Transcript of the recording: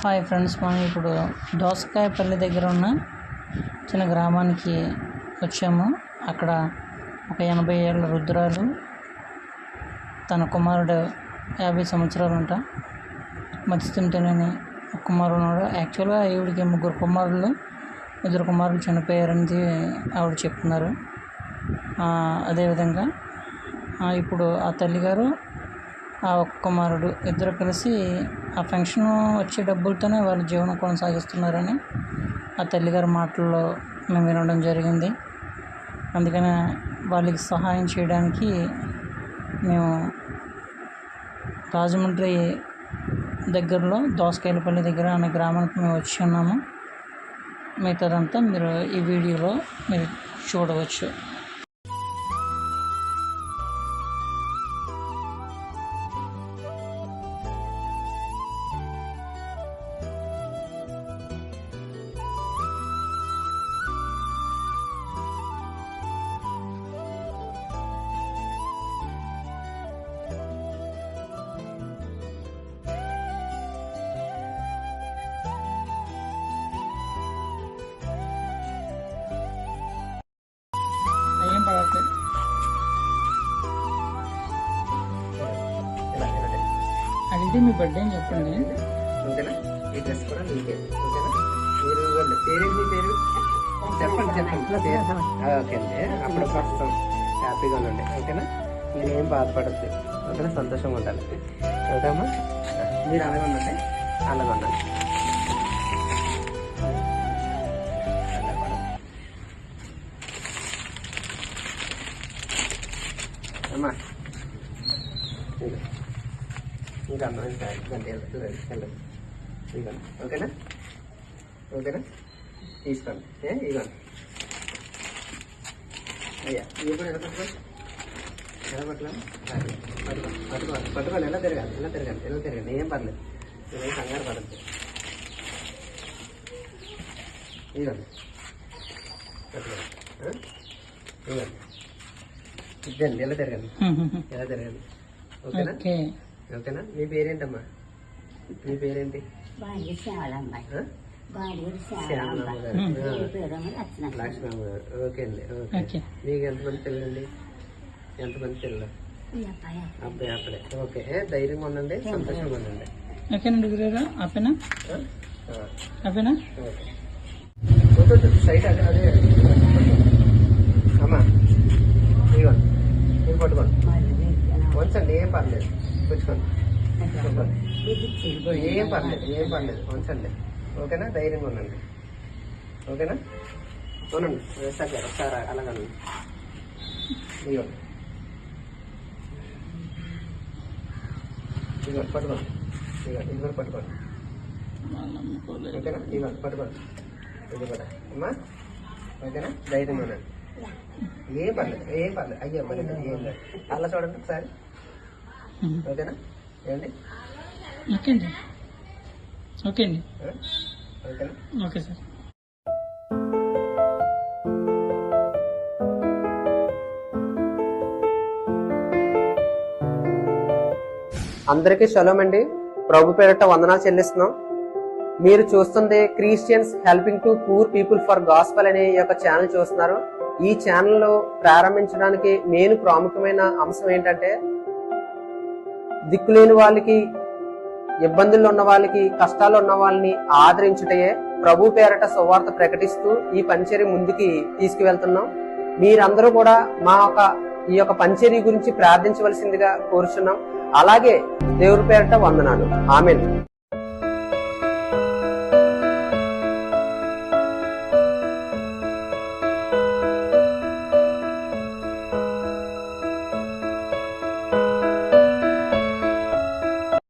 Hi friends, మనం ఇప్పుడు దోసకాయపల్లి దగ్గర ఉన్న చిన్న గ్రామానికి వచ్చాము. అక్కడ ఒక 80 ఏళ్ళ వృద్ధురాలు, తన కుమారుడు 50 సంవత్సరాలు అంట, మత్స్యంతోనే కుమారుడు ఉన్నాడు. యాక్చువల్గా ఈవిడికి 3 కుమారులు, 2 కుమారులు చనిపోయారని ఆవిడ చెప్తున్నారు. అదేవిధంగా ఇప్పుడు ఆ తల్లిగారు, ఆ ఒక్క కుమారుడు ఇద్దరు కలిసి ఆ ఫంక్షన్ వచ్చే డబ్బులతోనే వాళ్ళ జీవనం కొనసాగిస్తున్నారని ఆ తల్లిగారి మాటల్లో మేము వినడం జరిగింది. అందుకనే వాళ్ళకి సహాయం చేయడానికి మేము రాజమండ్రి దగ్గరలో దోసకాయలపల్లి దగ్గర అనే గ్రామానికి మేము వచ్చి ఉన్నాము. మిగతాదంతా మీరు ఈ వీడియోలో మీరు చూడవచ్చు. ఏం పడట్లేదు. అడిగితే మీ బర్త్డే అని చెప్పండి. ఓకేనా? ఈ డ్రెస్ కూడా మీకే. ఓకేనా? మీరు పేరేంటి? మీ పేరు చెప్పండి. ఓకే అండి. అప్పుడు ప్రస్తుతం హ్యాపీగా ఉండండి. ఓకేనా? మీరు ఏం బాధపడద్దు. ఓకేనా? సంతోషంగా ఉండాలి. ఓకేమ్మా? మీరు అలాగే ఉండండి. అలాగే ఉండండి. అమ్మా ఇంకా అమ్మ వెళ్ళండి. ఓకేనా? ఓకేనా? తీసుకోండి. ఇవ్వండి. అయ్యా ఇవి కూడా ఎలా పట్టుకోండి. ఎలా పట్టుకోండి? పట్టుకోండి. ఎలా తిరగాలి. ఏం పర్లేదు. ఏం కంగారు పడద్దు. ఇవ్వండి. పట్టుకోండి. ఇవ్వండి. ఇద్దండి. ఎలా తిరగండి. ఓకేనా? మీ పేరేంటమ్మా? మీ పేరేంటి? శ్యామలమ్మ గారు. లక్ష్మమ్మ గారు. ఓకే అండి. ఓకే. మీకు ఎంతమంది పిల్లలండి? అబ్బాయి అప్పుడే. ఓకే. ధైర్యంగా ఉండండి, సంతోషంగా ఉండండి. ఓకే. సైడ్ అదే అమ్మా. ఇవ్వండి. మీరు పట్టుకోండి. వంచండి. ఏం పర్లేదు. కూర్చోండి. ఏం పర్లేదు. వంచండి. ఓకేనా? ధైర్యంగా ఉండండి. ఓకేనా? అవునండి. ఒకసారి అలాగండి. ఇవ్వండి. పట్టుకోండి. ఇది కూడా పట్టుకోండి. ఓకేనా? ఇవ్వండి. పట్టుకోండి. ఇది కూడా అమ్మా. ఓకేనా? ధైర్యంగా ఉండండి. ఏం పర్లేదు. అయ్యో మరి ఏం లేదు. అలా చూడండి ఒకసారి. ఓకేనా? ఏమండి? ఓకేనా? Okay sir. అందరికీ షలోమ్ అండి. ప్రభు పేరిట వందనాలు చెల్లిస్తున్నాం. మీరు చూస్తుంది Christians helping to poor people for gospel అనే ఈ యొక్క ఛానల్ చూస్తున్నారు. ఈ ఛానల్ ప్రారంభించడానికి మెయిన్ ప్రాముఖ్యమైన అంశం ఏంటంటే, దిక్కులేని వాళ్ళకి, ఇబ్బందుల్లో ఉన్న వాళ్ళకి, కష్టాలు ఉన్న వాళ్ళని ఆదరించుటయే ప్రభు పేరట సువార్త ప్రకటిస్తూ ఈ పరిచర్య ముందుకి తీసుకువెళ్తున్నాం. మీరందరూ కూడా ఈ యొక్క పరిచర్య గురించి ప్రార్థించవలసిందిగా కోరుచున్నాం. అలాగే దేవుడి పేరట వందనాలు. ఆమేన్.